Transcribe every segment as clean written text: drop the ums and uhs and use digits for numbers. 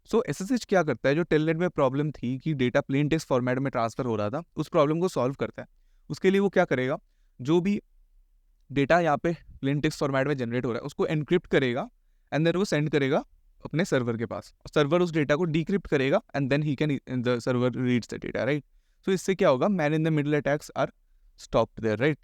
सो SSH क्या करता है, जो टेलनेट में प्रॉब्लम थी कि डेटा प्लेन टेक्स्ट फॉर्मेट में ट्रांसफर हो रहा था, उस प्रॉब्लम को सॉल्व करता है। उसके लिए वो क्या करेगा, जो भी डेटा यहाँ पे प्लेन टेक्स्ट फॉर्मेट में जनरेट हो रहा है उसको एनक्रिप्ट करेगा एंड देन वो सेंड करेगा अपने सर्वर के पास। सर्वर उस डेटा को डिक्रिप्ट करेगा एंड देन ही can the server reads the data, right. So इससे क्या होगा, man in the middle attacks are stopped there, right.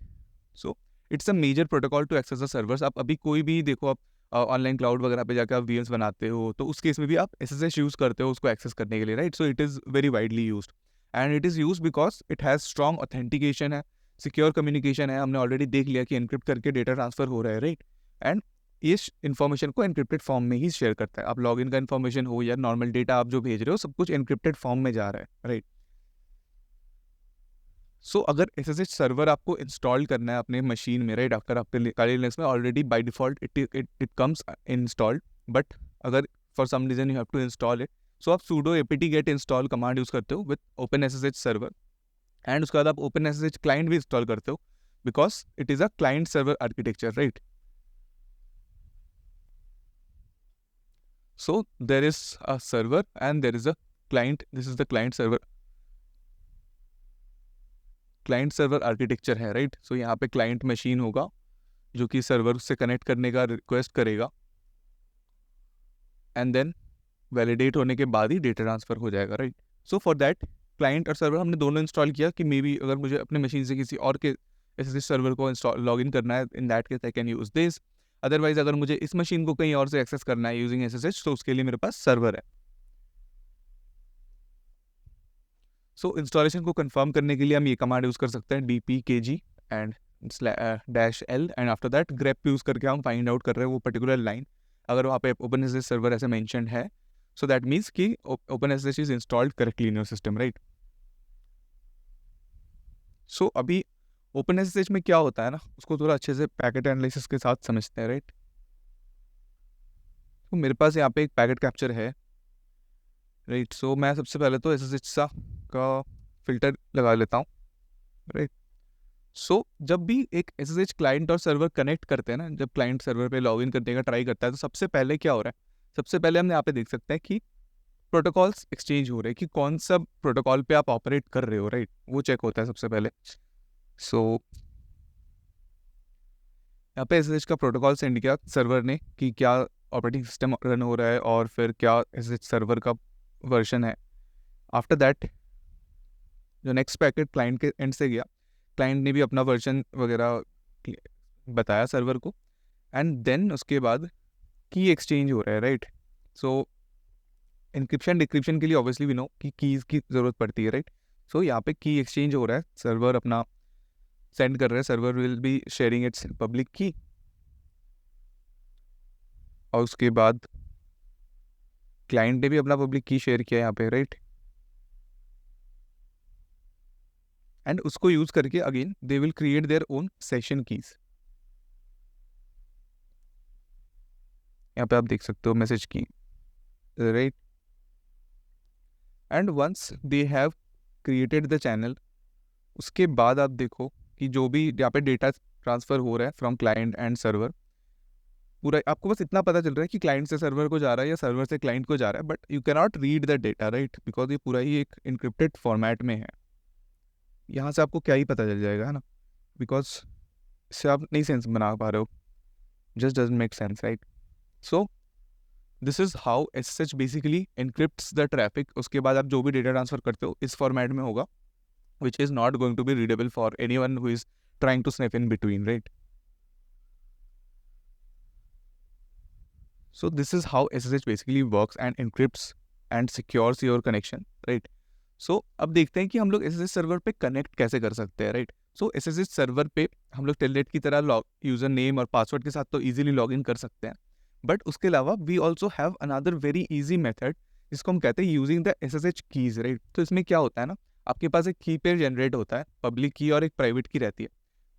So it's a major protocol to access the servers. आप अभी कोई भी देखो, आप ऑनलाइन क्लाउड वगैरह पे जाकर आप वीएम्स बनाते हो, तो उस केस में भी आप एसएसएच यूज करते हो उसको एक्सेस करने के लिए, right. So it is very widely used and it is use because it has strong authentication है, सिक्योर कम्युनिकेशन है। हमने ऑलरेडी देख लिया कि एनक्रिप्ट करके डेटा ट्रांसफर हो रहा है, राइट। एंड इस इन्फॉर्मेशन को एनक्रिप्टेड फॉर्म में ही शेयर करता है। आप लॉगिन का इन्फॉर्मेशन हो या नॉर्मल डेटा आप जो भेज रहे हो, सब कुछ एनक्रिप्टेड फॉर्म में जा रहा है, राइट। सो अगर एसएसएच सर्वर आपको इंस्टॉल करना है अपने मशीन में, राइट, आपका आपके काली लिनक्स में already by default it comes installed, but अगर for some reason you have to install it, so आप sudo apt get install command use करते हो with open SSH server and उसके बाद आप ओपन एसएसएच क्लाइंट भी install करते हो because it is a client server architecture, right. So there is a server and there is a client, this is the client server architecture है, right. So यहाँ पे client machine होगा जो कि server से कनेक्ट करने का रिक्वेस्ट करेगा एंड देन वैलिडेट होने के बाद ही डेटा ट्रांसफर हो जाएगा, right. So for that client और सर्वर हमने दोनों इंस्टॉल किया कि मे बी अगर मुझे अपने मशीन से किसी और के एसएसएच सर्वर को इंस्टॉल लॉगिन करना है, इन that case I can use this. Otherwise अगर मुझे इस मशीन को कहीं और से एक्सेस करना है यूजिंग एसएसएच, तो उसके लिए मेरे पास सर्वर है। सो इंस्टॉलेशन को कंफर्म करने के लिए हम ये कमांड यूज कर सकते हैं dpkg and -l and after that grep use करके हम फाइंड आउट कर रहे हैं वो पर्टिकुलर लाइन। अगर वहाँ पे ओपन एसएसएच सर्वर ऐसे मेंशन्ड है, सो दैट मीन्स कि open SSH is installed correctly in your system, right. So अभी ओपन एसएसएच में क्या होता है ना, उसको थोड़ा अच्छे से पैकेट एनालिसिस के साथ समझते हैं, राइट। तो मेरे पास यहाँ पे एक पैकेट कैप्चर है, राइट। सो मैं सबसे पहले तो एसएसएच सा का फिल्टर लगा लेता हूँ, राइट। सो जब भी एक एसएसएच क्लाइंट और सर्वर कनेक्ट करते हैं ना, जब क्लाइंट सर्वर पे लॉगिन करने का ट्राई करता है, तो सबसे पहले क्या हो रहा है, सबसे पहले हम यहाँ पे देख सकते हैं कि प्रोटोकॉल्स एक्सचेंज हो रहे हैं, कि कौन सा प्रोटोकॉल पे आप ऑपरेट कर रहे हो, राइट। वो चेक होता है सबसे पहले। सो यहाँ पे एसएसएच का प्रोटोकॉल सेंड किया सर्वर ने कि क्या ऑपरेटिंग सिस्टम रन हो रहा है और फिर क्या एसएसएच सर्वर का वर्जन है। आफ्टर दैट जो नेक्स्ट पैकेट क्लाइंट के एंड से गया, क्लाइंट ने भी अपना वर्जन वगैरह बताया सर्वर को एंड देन उसके बाद की एक्सचेंज हो रहा है, राइट। सो इंक्रिप्शन डिक्रिप्शन के लिए ऑब्वियसली वी नो कि कीज़ की ज़रूरत पड़ती है, राइट। सो यहाँ पे की एक्सचेंज हो रहा है, सर्वर अपना सेंड कर रहा है, server will be sharing it's public की, और उसके बाद क्लाइंट ने भी अपना पब्लिक की शेयर किया यहाँ पे, राइट। एंड उसको यूज करके again they will create their own session keys. यहाँ पे आप देख सकते हो मैसेज की, right. And once they have created the channel, उसके बाद आप देखो कि जो भी यहाँ पे डेटा ट्रांसफर हो रहा है फ्रॉम क्लाइंट एंड सर्वर, पूरा आपको बस इतना पता चल रहा है कि क्लाइंट से सर्वर को जा रहा है या सर्वर से क्लाइंट को जा रहा है, but you can not read the data, right, because ये पूरा ही एक इनक्रिप्टेड फॉर्मेट में है। यहाँ से आपको क्या ही पता चल जाएगा, है ना, बिकॉज इससे आप नहीं सेंस बना पा रहे हो, just doesn't make sense, right. So this is how SSH basically encrypts the traffic. उसके बाद आप जो भी डेटा ट्रांसफर करते हो इस फॉर्मेट में होगा, which is not going to be readable for anyone who is trying to sniff in between, right. So this is how SSH basically works and encrypts and secures your connection, right? So अब देखते हैं कि हम लोग SSH server पे connect कैसे कर सकते हैं, राइट। सो SSH सर्वर पे हम लोग टेलनेट की तरह यूजर नेम और पासवर्ड के साथ तो इजीली लॉग इन कर सकते हैं, बट उसके अलावा we also have another very easy method जिसको हम कहते हैं using the SSH keys, right. तो इसमें क्या होता है ना, आपके पास एक की पेयर जनरेट होता है, पब्लिक की और एक प्राइवेट की रहती है।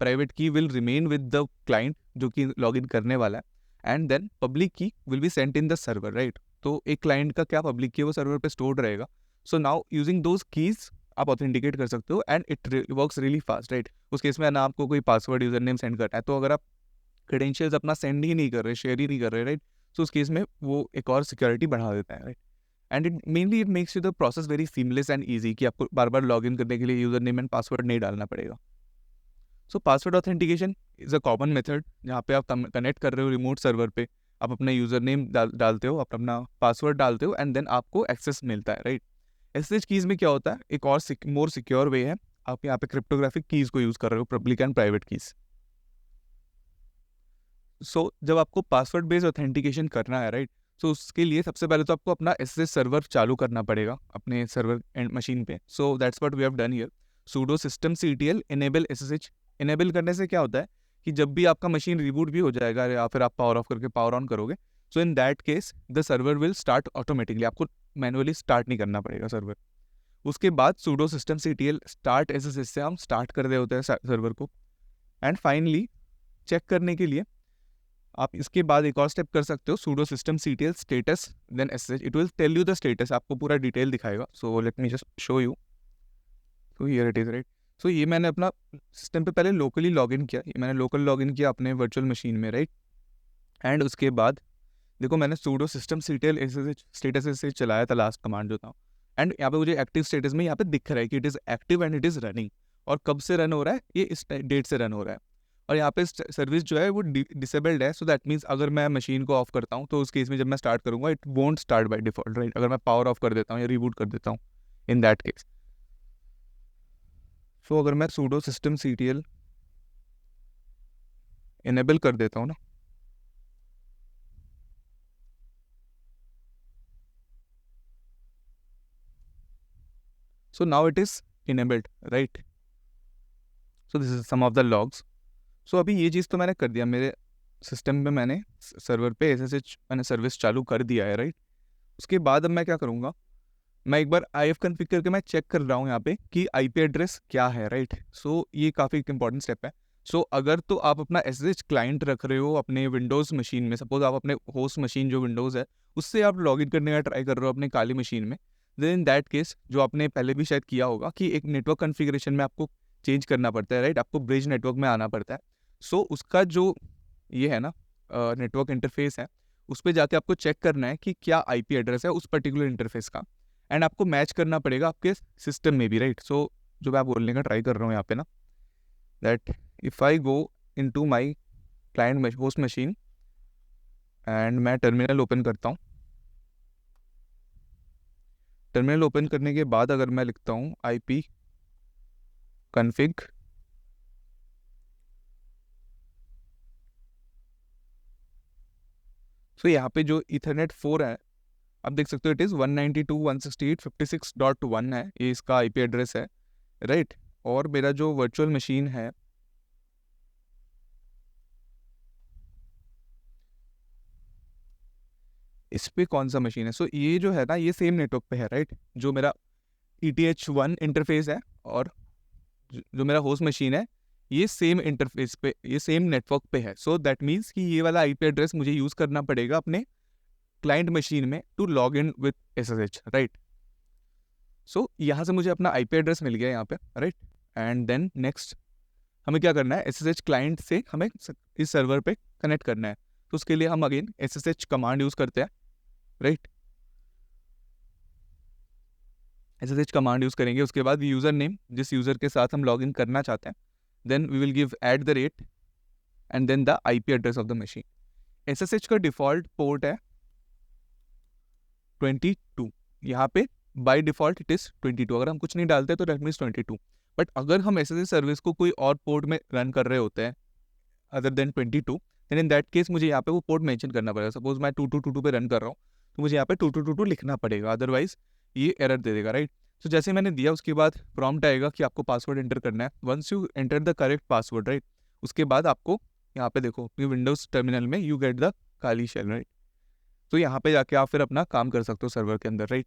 प्राइवेट की will remain with the client जो कि लॉग इन करने वाला है, एंड देन पब्लिक की will be sent in the server, right. तो एक क्लाइंट का क्या पब्लिक की है वो सर्वर पे स्टोर्ड रहेगा। So now using those keys आप ऑथेंटिकेट कर सकते हो and it works really fast, right. उस केस में ना आपको कोई पासवर्ड यूजर नेम सेंड करना है, तो अगर आप क्रेडेंशियल्स अपना सेंड ही नहीं कर रहे, शेयर ही नहीं कर रहे, राइट, तो उस केस में वो एक और सिक्योरिटी बढ़ा देता है, right. And it makes you the process very seamless and easy कि आपको बार बार लॉग इन करने के लिए यूजर नेम एंड पासवर्ड नहीं डालना पड़ेगा. सो password authentication is a common method जहाँ पे आप कनेक्ट कर रहे हो रिमोट सर्वर पे, आप अपना यूजर नेम डालते हो, आप अपना पासवर्ड डालते हो एंड देन आपको एक्सेस मिलता है, राइट. एसएसएच कीज में क्या होता है, एक और मोर सिक्योर वे है, आप यहाँ पे क्रिप्टोग्राफिक कीज को यूज कर रहे हो, पब्लिक एंड प्राइवेट कीज. सो जब आपको पासवर्ड बेस्ड ऑथेंटिकेशन करना है, राइट, सो उसके लिए सबसे पहले तो आपको अपना एसएसएच सर्वर चालू करना पड़ेगा अपने सर्वर एंड मशीन पे. So that's what we have done here. sudo systemctl enable ssh. Enable करने से क्या होता है कि जब भी आपका मशीन रिबूट भी हो जाएगा या फिर आप पावर ऑफ करके पावर ऑन करोगे, so in that case the server will start automatically, आपको मैनुअली स्टार्ट नहीं करना पड़ेगा सर्वर. उसके बाद sudo systemctl start ssh से हम स्टार्ट कर रहे होते हैं सर्वर को. एंड फाइनली चेक करने के लिए आप इसके बाद एक और स्टेप कर सकते हो, sudo systemctl status then ssh. It will tell you the status, आपको पूरा डिटेल दिखाएगा. So let me just show you. तो here it is, right. So ये मैंने अपना सिस्टम पे पहले लोकली लॉगिन किया, ये मैंने लोकल लॉगिन किया अपने वर्चुअल मशीन में, राइट. एंड उसके बाद देखो मैंने sudo systemctl ssh स्टेटस से चलाया था, लास्ट कमांड जो था. एंड यहाँ पे मुझे एक्टिव स्टेटस में यहाँ पे दिख रहा है कि it is active and it is running. और कब से रन हो रहा है, ये इस डेट से रन हो रहा है. और यहाँ पे सर्विस जो है वो डिसेबल्ड है. सो दैट मीन्स अगर मैं मशीन को ऑफ करता हूँ तो उस केस में जब मैं स्टार्ट करूँगा it won't start by default, right. अगर मैं पावर ऑफ कर देता हूँ या रिबूट कर देता हूँ इन दैट केस. सो अगर मैं sudo systemctl इनेबल कर देता हूँ ना, so now it is enabled, right. so this is some of the logs. so अभी ये चीज़ तो मैंने कर दिया, मेरे सिस्टम में मैंने सर्वर पे SSH मैंने सर्विस चालू कर दिया है, राइट. उसके बाद अब मैं क्या करूँगा, मैं एक बार IF कॉन्फ़िगर करके मैं चेक कर रहा हूँ यहाँ पे कि IP एड्रेस क्या है, राइट. सो ये काफ़ी इंपॉर्टेंट स्टेप है. सो अगर तो आप अपना SSH क्लाइंट रख रहे हो अपने विंडोज़ मशीन में, सपोज आप अपने होस्ट मशीन जो विंडोज़ है उससे आप लॉगिन करने का ट्राई कर रहे हो अपने काली मशीन में, देन इन दैट केस जो आपने पहले भी शायद किया होगा कि एक नेटवर्क कॉन्फ़िगरेशन में आपको चेंज करना पड़ता है, राइट. आपको ब्रिज नेटवर्क में आना पड़ता है. सो उसका जो ये है ना नेटवर्क इंटरफेस है, उस पर जाके आपको चेक करना है कि क्या IP एड्रेस है उस पर्टिकुलर इंटरफेस का, एंड आपको मैच करना पड़ेगा आपके सिस्टम में भी, राइट. सो जो मैं बोलने का ट्राई कर रहा हूँ यहाँ पे ना, that if I go into my client host machine and मैं टर्मिनल ओपन करता हूँ. टर्मिनल ओपन करने के बाद अगर मैं लिखता हूँ IP config, सो यहाँ पे जो Ethernet 4 है आप देख सकते हो, इट इज़ 192.168.56.1 है, ये इसका IP एड्रेस है, राइट. और मेरा जो वर्चुअल मशीन है इस पे कौन सा मशीन है, सो ये जो है ना ये सेम नेटवर्क पे है, राइट. जो मेरा ETH1 इंटरफेस है और जो मेरा होस्ट मशीन है ये सेम इंटरफेस पे, ये सेम नेटवर्क पे है. सो दैट मीन्स कि ये वाला IP एड्रेस मुझे यूज़ करना पड़ेगा अपने क्लाइंट मशीन में to log in with SSH, right. So यहाँ से मुझे अपना IP एड्रेस मिल गया यहाँ पे, राइट. एंड देन नेक्स्ट हमें क्या करना है, SSH क्लाइंट से हमें इस सर्वर पे कनेक्ट करना है. तो उसके लिए हम अगेन SSH कमांड यूज़ करते हैं, राइट. SSH कमांड यूज़ करेंगे. उसके बाद यूज़र नेम जिस यूज़र के साथ हम लॉग इन करना चाहते हैं, then we will give @ and then the IP address of the machine. SSH का डिफ़ॉल्ट पोर्ट है 22. यहाँ पे बाय डिफ़ॉल्ट इट इज़ 22. अगर हम कुछ नहीं डालते तो दैट मीन्स 22. बट अगर हम SSH सर्विस को कोई और पोर्ट में रन कर रहे होते हैं other than 22, then in that case मुझे यहाँ पे वो पोर्ट मेंशन करना पड़ेगा. सपोज मैं 2222 पे रन कर रहा हूँ तो मुझे यहाँ पे 2222 लिखना पड़ेगा, अदरवाइज ये एरर दे देगा, राइट. तो जैसे मैंने दिया उसके बाद प्रॉम्प्ट आएगा कि आपको पासवर्ड एंटर करना है. Once you enter the correct password, right, उसके बाद आपको यहाँ पे देखो विंडोज़ टर्मिनल में you get the Kali shell, right. तो यहाँ पे जाके आप फिर अपना काम कर सकते हो सर्वर के अंदर, राइट.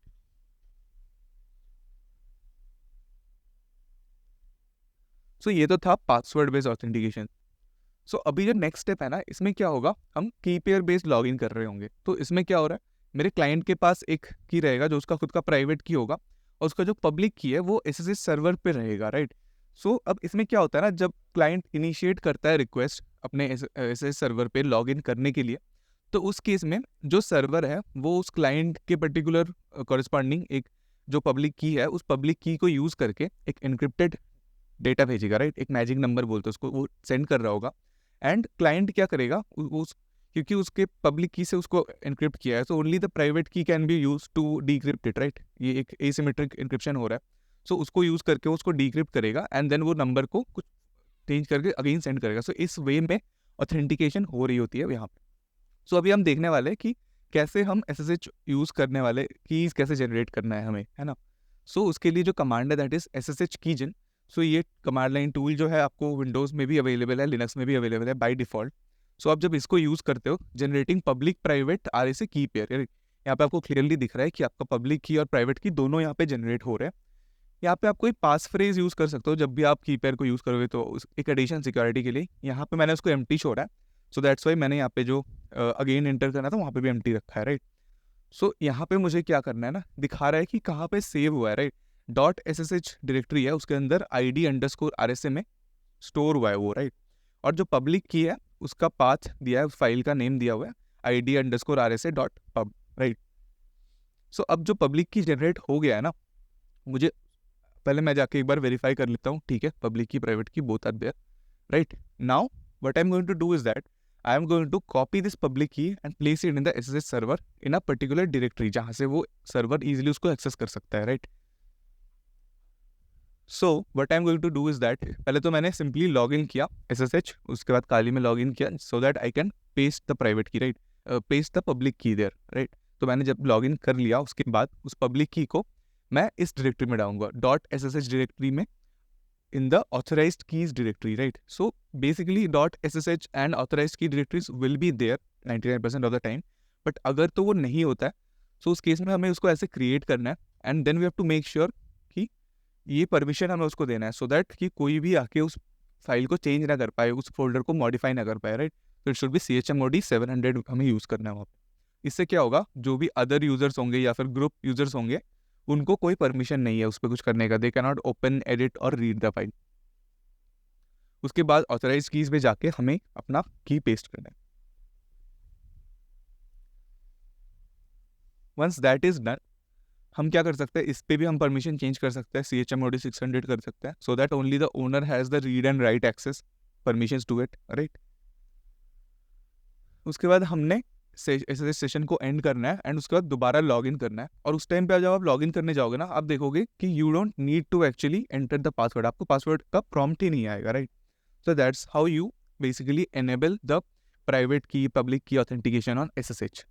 सो ये तो था पासवर्ड बेस्ड ऑथेंटिकेशन. सो अभी जो नेक्स्ट स्टेप है ना, इसमें क्या होगा, हम की पेयर बेस्ड लॉगिन कर रहे होंगे. तो इसमें क्या हो रहा है, मेरे क्लाइंट के पास एक की रहेगा जो उसका खुद का प्राइवेट की होगा और उसका जो पब्लिक की है वो SSH सर्वर पे रहेगा, राइट. सो अब इसमें क्या होता है ना, जब क्लाइंट इनिशिएट करता है रिक्वेस्ट अपने SSH सर्वर पे लॉगिन करने के लिए, तो उस केस में जो सर्वर है वो उस क्लाइंट के पर्टिकुलर कॉरेस्पॉन्डिंग एक जो पब्लिक की है उस पब्लिक की को यूज़ करके एक एनक्रिप्टेड डेटा भेजेगा, राइट। एक मैजिक नंबर बोलते हैं उसको, वो सेंड कर रहा होगा। एंड क्लाइंट क्या करेगा, उस क्योंकि उसके पब्लिक की से उसको एनक्रिप्ट किया है, तो only the private key can be use to decrypt it, right. ये एक एसिमेट्रिक एन्क्रिप्शन हो रहा है। सो उसको यूज़ करके उसको डीक्रिप्ट करेगा एंड देन वो नंबर को कुछ चेंज करके अगेन सेंड करेगा। सो इस वे में ऑथेंटिकेशन हो रही होती है यहाँ पे। सो अभी हम देखने वाले हैं कि कैसे हम SSH यूज़ करने वाले कीज़ कैसे जनरेट करना है हमें, है ना। सो उसके लिए जो कमांड है दैट इज़ SSH कीजन। सो ये कमांड लाइन टूल जो है आपको विंडोज़ में भी अवेलेबल है, लिनक्स में भी अवेलेबल है बाय डिफ़ॉल्ट। सो आप जब इसको यूज़ करते हो जनरेटिंग पब्लिक प्राइवेट RSA की पेयर, यहाँ पे आपको क्लियरली दिख रहा है कि आपका पब्लिक की और प्राइवेट की दोनों यहाँ पे जनरेट हो रहे हैं। यहाँ पे आप कोई पास फ्रेज यूज़ कर सकते हो जब भी आप की पेयर को यूज़ करोगे, तो एक एडिशन सिक्योरिटी के लिए यहाँ पे मैंने उसको एम्प्टी छोड़ा है। सो दैट्स वाई मैंने यहाँ पे जो अगेन एंटर करना था वहाँ पे भी एम्प्टी रखा है, राइट। सो यहाँ पे मुझे क्या करना है ना, दिखा रहा है कि कहाँ पे सेव हुआ है, राइट। .ssh डायरेक्टरी है, उसके अंदर ID_RSA में स्टोर हुआ है वो, राइट। और जो पब्लिक की है उसका पाथ दिया है, उस फाइल का नेम दिया हुआ है ID_RSA.pub, राइट। सो अब जो पब्लिक की जनरेट हो गया है ना, मुझे पहले मैं जाके एक बार वेरीफाई कर लेता हूँ, ठीक है, public key private key both are there, right. Now what I am going to do is that I am going to copy this public key and place it in the SSH server in a particular directory जहाँ से वो server easily उसको access कर सकता है, right. So what I am going to do is that पहले तो मैंने सिंपली लॉग इन किया SSH, उसके बाद काली में लॉग इन किया so that I can paste the private की, राइट, पेस्ट द पब्लिक की देयर, राइट। तो मैंने जब लॉग इन कर लिया उसके बाद उस पब्लिक की को मैं इस डायरेक्टरी में डालूंगा .ssh डायरेक्टरी में in the authorized keys directory, right? So basically .ssh and authorized key directories will be there 99% of the time, but अगर तो वो नहीं होता है so उस केस में हमें उसको ऐसे क्रिएट करना है and then we have to make sure कि ये परमिशन हमें उसको देना है सो दैट कि कोई भी आके उस फाइल को चेंज ना कर पाए, उस फोल्डर को मॉडिफाई ना कर पाए, राइट। तो इट शुड बी chmod 700 हमें यूज़ करना है वहाँ पे। इससे क्या होगा, जो भी अदर यूजर्स होंगे या फिर ग्रुप यूजर्स होंगे उनको कोई परमिशन नहीं है उस पर कुछ करने का, they can not open, edit और रीड द फाइल। उसके बाद ऑथराइज कीज में जाके हमें अपना की पेस्ट करना है। वंस दैट इज डन हम क्या कर सकते हैं, इस पे भी हम परमिशन चेंज कर सकते हैं, chmod 600 कर सकते हैं so that only the owner has the read and write access permissions to it, right. उसके बाद हमने सेशन को एंड करना है एंड उसके बाद दोबारा लॉग इन करना है। और उस टाइम पे जब आप लॉग इन करने जाओगे ना, आप देखोगे कि you don't need to actually enter the password, आपको पासवर्ड का प्रॉम्प्ट ही नहीं आएगा, right. So that's how you basically enable the private key, public key authentication on SSH।